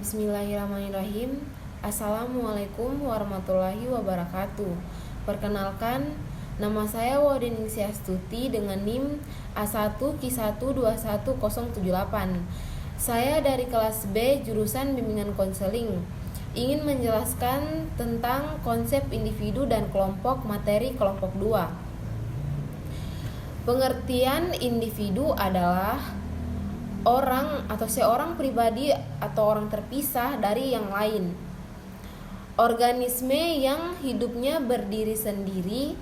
Bismillahirrahmanirrahim. Assalamualaikum warahmatullahi wabarakatuh. Perkenalkan, nama saya Waudeningsih Astuti dengan NIM A1Q1210178. Saya dari kelas B jurusan Bimbingan Konseling. Ingin menjelaskan tentang konsep individu dan kelompok, materi kelompok 2. Pengertian individu adalah orang atau seorang pribadi atau orang terpisah dari yang lain. Organisme yang hidupnya berdiri sendiri,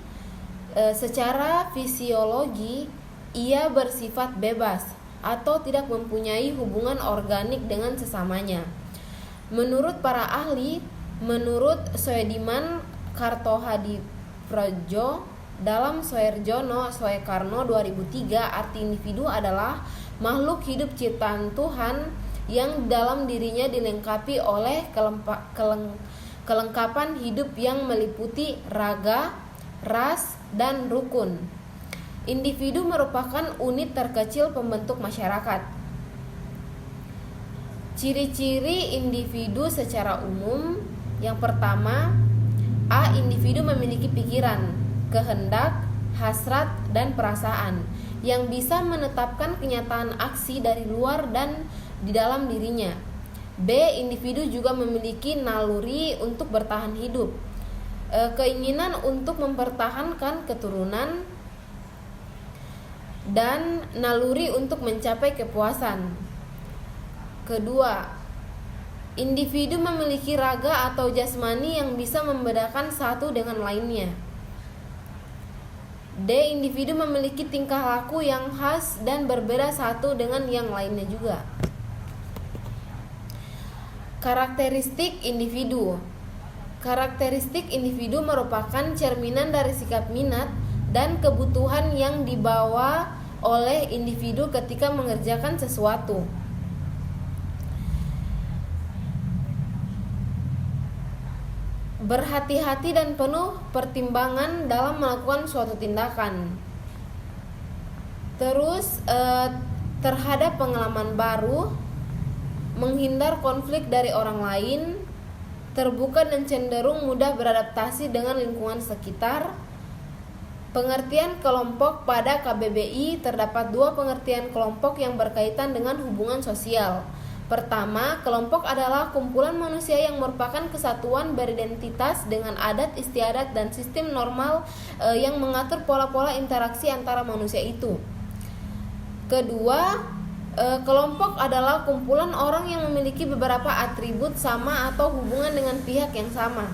secara fisiologi ia bersifat bebas atau tidak mempunyai hubungan organik dengan sesamanya. Menurut para ahli, menurut Soediman Kartohadipradjo dalam Soeharjono Soekarno 2003, arti individu adalah makhluk hidup ciptaan Tuhan yang dalam dirinya dilengkapi oleh kelengkapan hidup yang meliputi raga, ras, dan rukun. Individu merupakan unit terkecil pembentuk masyarakat. Ciri-ciri individu secara umum. Yang pertama, A. Individu memiliki pikiran, kehendak, hasrat, dan perasaan yang bisa menetapkan kenyataan aksi dari luar dan di dalam dirinya. B. Individu juga memiliki naluri untuk bertahan hidup, keinginan untuk mempertahankan keturunan, dan naluri untuk mencapai kepuasan. Kedua, individu memiliki raga atau jasmani yang bisa membedakan satu dengan lainnya. D. Individu memiliki tingkah laku yang khas dan berbeda satu dengan yang lainnya juga. Karakteristik individu. Karakteristik individu merupakan cerminan dari sikap minat dan kebutuhan yang dibawa oleh individu ketika mengerjakan sesuatu. Berhati-hati dan penuh pertimbangan dalam melakukan suatu tindakan. Terus terhadap pengalaman baru, menghindar konflik dari orang lain, terbuka dan cenderung mudah beradaptasi dengan lingkungan sekitar. Pengertian kelompok pada KBBI terdapat dua pengertian kelompok yang berkaitan dengan hubungan sosial. Pertama, kelompok adalah kumpulan manusia yang merupakan kesatuan beridentitas dengan adat istiadat dan sistem normal yang mengatur pola-pola interaksi antara manusia itu. Kedua, kelompok adalah kumpulan orang yang memiliki beberapa atribut sama atau hubungan dengan pihak yang sama.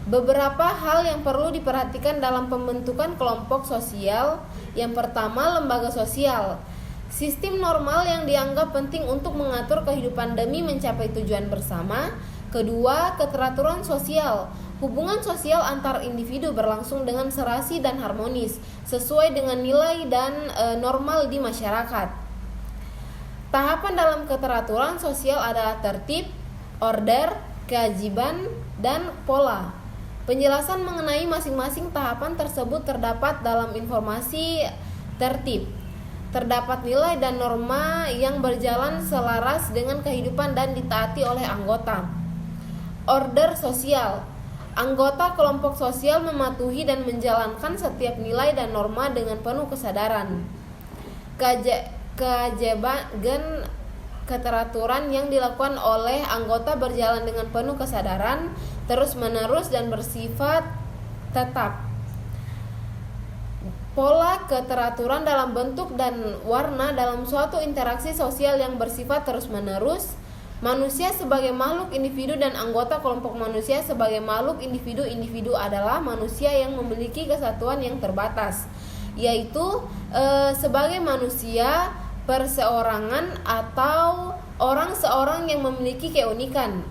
Beberapa hal yang perlu diperhatikan dalam pembentukan kelompok sosial. Yang pertama, lembaga sosial. Sistem normal yang dianggap penting untuk mengatur kehidupan demi mencapai tujuan bersama. Kedua, keteraturan sosial. Hubungan sosial antar individu berlangsung dengan serasi dan harmonis, sesuai dengan nilai dan normal di masyarakat. Tahapan dalam keteraturan sosial adalah tertib, order, kewajiban, dan pola. Penjelasan mengenai masing-masing tahapan tersebut terdapat dalam informasi tertib. Terdapat nilai dan norma yang berjalan selaras dengan kehidupan dan ditaati oleh anggota. Order sosial. Anggota kelompok sosial mematuhi dan menjalankan setiap nilai dan norma dengan penuh kesadaran. Kewajiban keteraturan yang dilakukan oleh anggota berjalan dengan penuh kesadaran, terus-menerus, dan bersifat tetap. Pola keteraturan dalam bentuk dan warna dalam suatu interaksi sosial yang bersifat terus-menerus. Manusia sebagai makhluk individu dan anggota kelompok manusia sebagai makhluk individu adalah manusia yang memiliki kesatuan yang terbatas, yaitu sebagai manusia perseorangan atau orang seorang yang memiliki keunikan.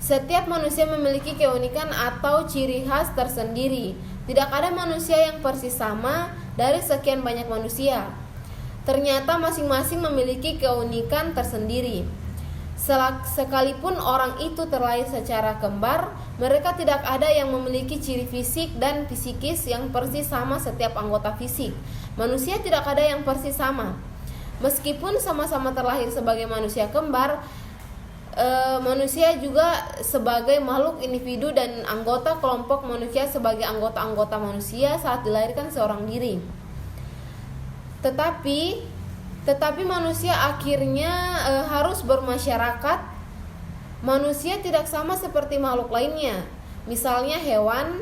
Setiap manusia memiliki keunikan atau ciri khas tersendiri. Tidak ada manusia yang persis sama dari sekian banyak manusia. Ternyata masing-masing memiliki keunikan tersendiri. Sekalipun orang itu terlahir secara kembar, mereka tidak ada yang memiliki ciri fisik dan psikis yang persis sama setiap anggota fisik. Manusia tidak ada yang persis sama. Meskipun sama-sama terlahir sebagai manusia kembar, manusia juga sebagai makhluk individu dan anggota kelompok manusia sebagai anggota-anggota manusia saat dilahirkan seorang diri. Tetapi manusia akhirnya harus bermasyarakat. Manusia tidak sama seperti makhluk lainnya. Misalnya hewan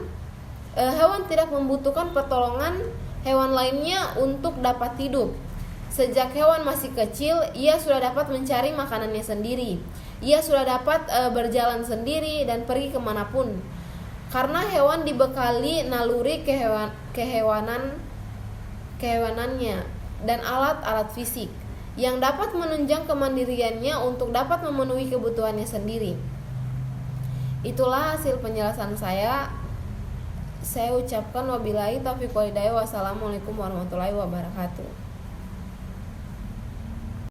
tidak membutuhkan pertolongan hewan lainnya untuk dapat hidup. Sejak hewan masih kecil, ia sudah dapat mencari makanannya sendiri. Ia sudah dapat berjalan sendiri dan pergi kemanapun. Karena hewan dibekali naluri kehewanannya dan alat-alat fisik yang dapat menunjang kemandiriannya untuk dapat memenuhi kebutuhannya sendiri. Itulah hasil penjelasan saya. Saya ucapkan wabillahi taufiq wal hidayah. Wassalamualaikum warahmatullahi wabarakatuh.